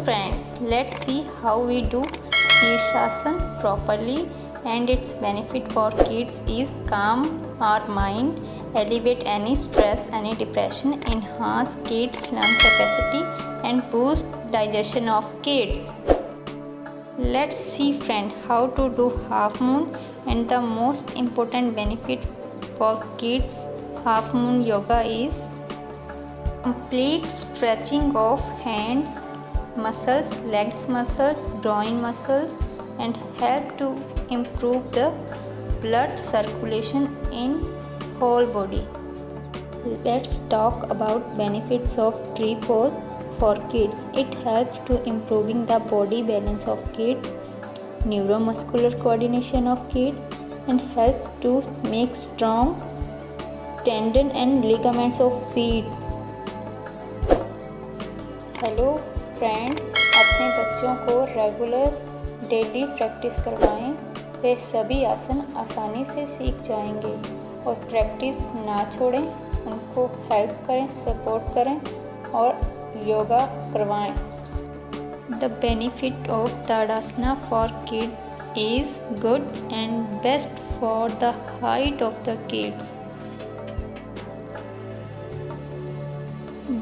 friends, let's see how we do Shirshasana properly, and its benefit for kids is calm our mind, alleviate any stress, any depression, enhance kids' lung capacity and boost digestion of kids. Let's see friend how to do half moon, and the most important benefit for kids half moon yoga is complete stretching of hands muscles, legs muscles, groin muscles, and help to improve the blood circulation in whole body. Let's talk about benefits of tree pose for kids. It helps to improving the body balance of kids, neuromuscular coordination of kids, and help to make strong tendon and ligaments of feet. Hello friends, अपने बच्चों को regular daily practice करवाएं। वे सभी आसन आसानी से सीख जाएंगे और प्रैक्टिस ना छोड़ें। उनको हेल्प करें, सपोर्ट करें और योगा करवाएं। The benefit of Tadasana for kids is good and best for the height of the kids.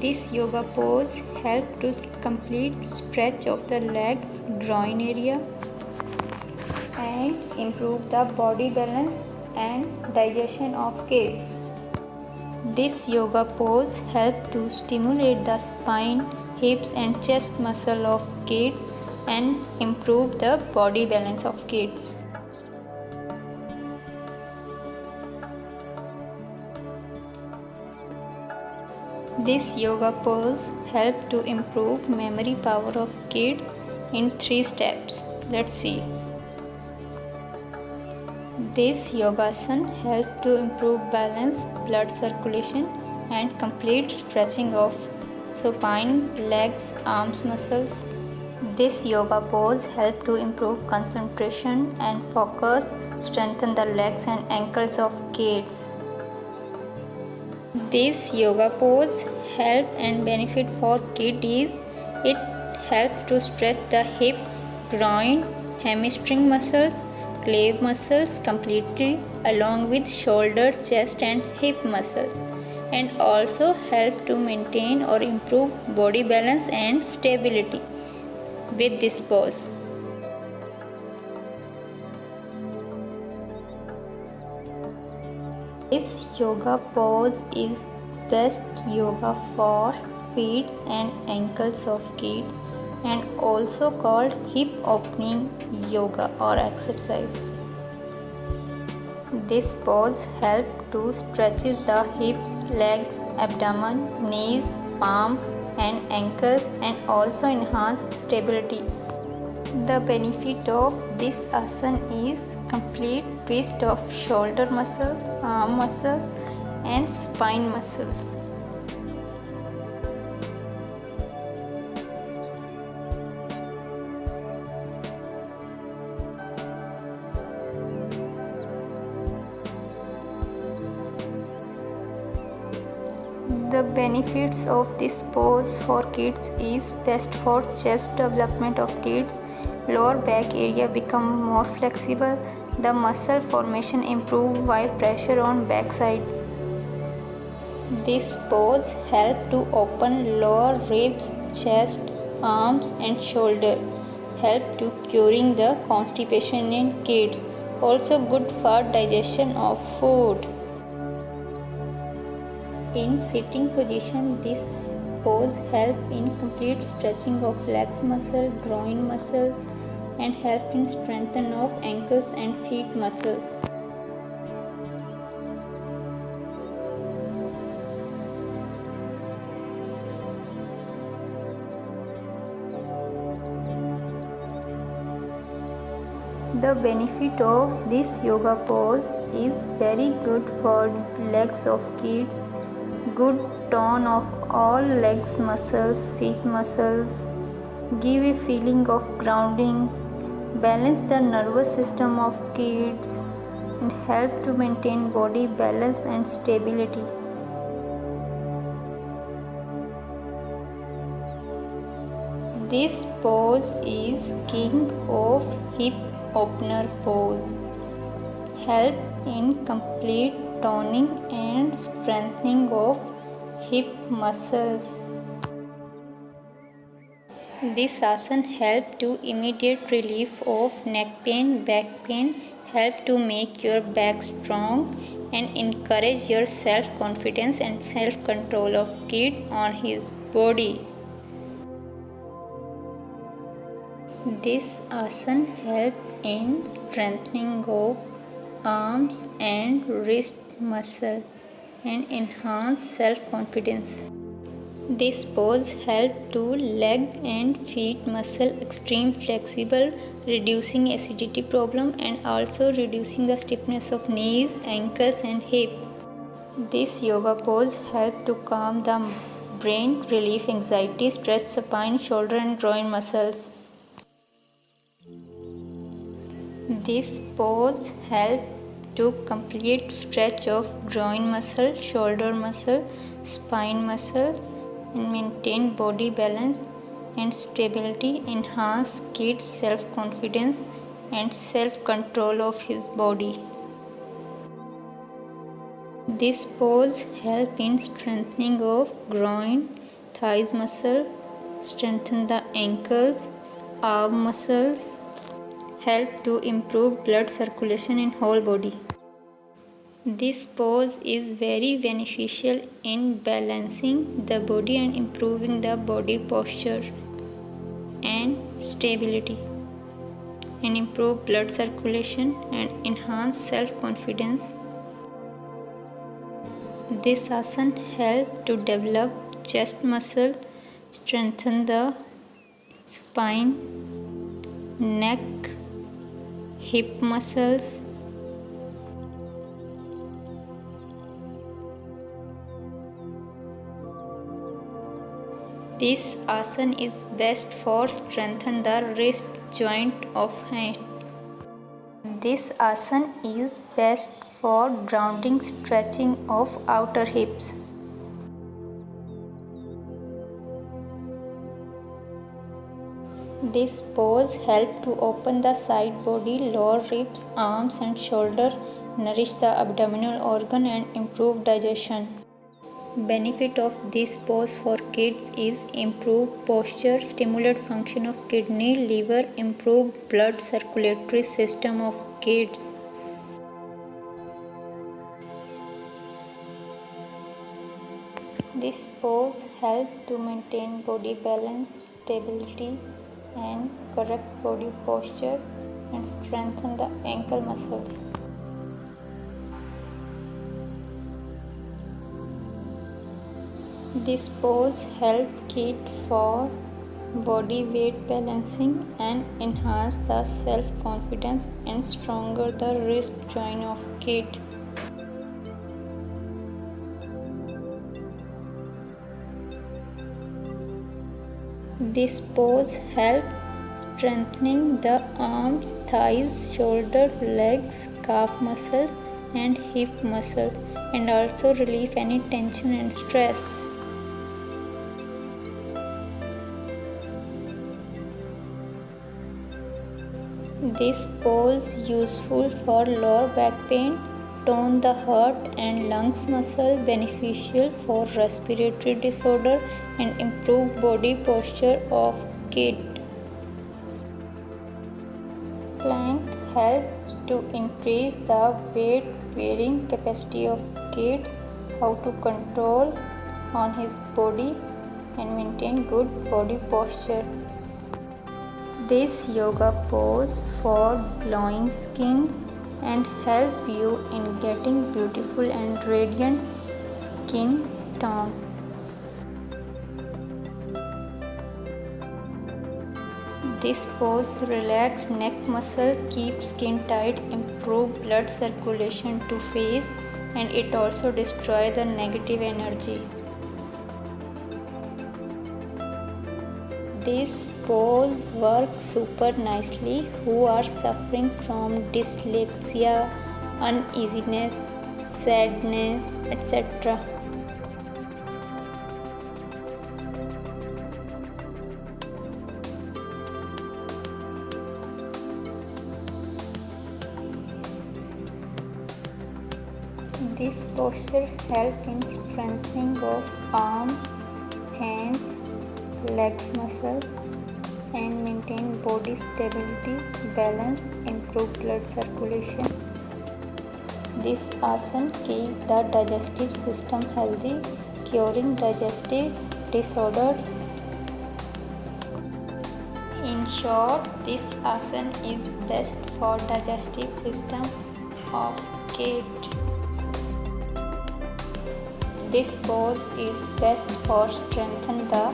This yoga pose helps to complete stretch of the legs, groin area, and improve the body balance and digestion of kids. This yoga pose helps to stimulate the spine, hips, and chest muscle of kids and improve the body balance of kids. This yoga pose helps to improve memory power of kids in 3 steps. Let's see. This yogasana helps to improve balance, blood circulation, and complete stretching of supine, legs, arms muscles. This yoga pose helps to improve concentration and focus, strengthen the legs and ankles of kids. This yoga pose help and benefit for kid is it helps to stretch the hip, groin, hamstring muscles, glute muscles completely along with shoulder, chest and hip muscles, and also help to maintain or improve body balance and stability with this pose. This yoga pose is best yoga for feet and ankles of kids, and also called hip opening yoga or exercise. This pose helps to stretches the hips, legs, abdomen, knees, palm and ankles, and also enhance stability. The benefit of this asana is complete twist of shoulder muscle, arm muscle and spine muscles. The benefits of this pose for kids is best for chest development of kids, lower back area become more flexible, the muscle formation improve while pressure on back sides. This pose help to open lower ribs, chest, arms and shoulder, help to curing the constipation in kids, also good for digestion of food. In sitting position, this pose helps in complete stretching of legs muscle, groin muscle, and help in strengthening of ankles and feet muscles. The benefit of this yoga pose is very good for legs of kids, good tone of all legs muscles, feet muscles, give a feeling of grounding, balance the nervous system of kids, and help to maintain body balance and stability. This pose is king of hip opener pose. Help in complete toning and strengthening of hip muscles. This asana helps to immediate relief of neck pain, back pain, help to make your back strong and encourage your self-confidence and self-control of kid on his body. This asana helps in strengthening of arms and wrist muscle and enhance self-confidence. This pose helps to leg and feet muscle extreme flexible, reducing acidity problem and also reducing the stiffness of knees, ankles and hip. This yoga pose helps to calm the brain, relieve anxiety, stretch spine, shoulder and groin muscles. This pose helps to complete stretch of groin muscle, shoulder muscle, spine muscle and maintain body balance and stability, enhance kid's self-confidence and self-control of his body. This pose helps in strengthening of groin, thighs muscle, strengthen the ankles, arm muscles, help to improve blood circulation in whole body. This pose is very beneficial in balancing the body and improving the body posture and stability and improve blood circulation and enhance self-confidence. This asana helps to develop chest muscle, strengthen the spine, neck, hip muscles. This asana is best for strengthen the wrist joint of hand. This asana is best for grounding stretching of outer hips. This pose helps to open the side body, lower ribs, arms and shoulder, nourish the abdominal organ and improve digestion. Benefit of this pose for kids is improved posture, stimulate function of kidney, liver, improve blood circulatory system of kids. This pose helps to maintain body balance, stability and correct body posture and strengthen the ankle muscles. This pose helps kid for body weight balancing and enhance the self-confidence and stronger the wrist joint of kid. This pose helps strengthening the arms, thighs, shoulder, legs, calf muscles and hip muscles and also relieve any tension and stress. This pose useful for lower back pain, tone the heart and lungs muscle, beneficial for respiratory disorder and improve body posture of kid. Plank helps to increase the weight bearing capacity of kid, how to control on his body and maintain good body posture. This yoga pose for glowing skin and help you in getting beautiful and radiant skin tone. This pose relax neck muscle, keep skin tight, improve blood circulation to face and it also destroy the negative energy. This pose works super nicely who are suffering from dyslexia, uneasiness, sadness, etc. This posture helps in strengthening of arms, hands, legs muscles and maintain body stability, balance, improve blood circulation. This asana keeps the digestive system healthy, curing digestive disorders. In short, this asana is best for digestive system of cat. This pose is best for strengthen the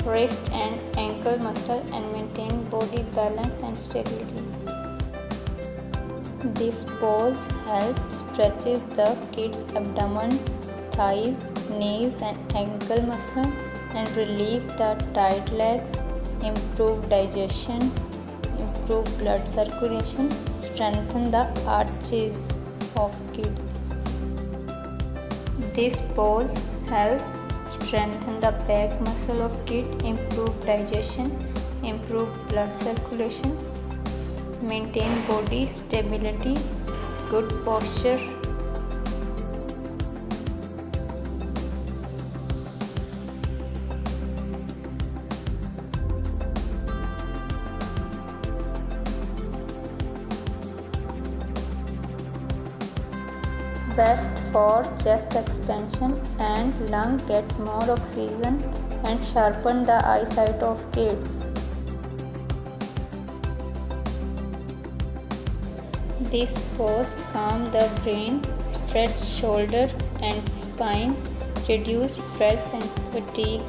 wrist and ankle muscle and maintain body balance and stability. This pose helps stretches the kid's abdomen, thighs, knees and ankle muscle and relieve the tight legs, improve digestion, improve blood circulation, strengthen the arches of kids. This pose helps strengthen the back muscle of kid, improve digestion, improve blood circulation, maintain body stability, good posture. Best for chest expansion and lung get more oxygen and sharpen the eyesight of kids. This pose calm the brain, stretch shoulder and spine, reduce stress and fatigue.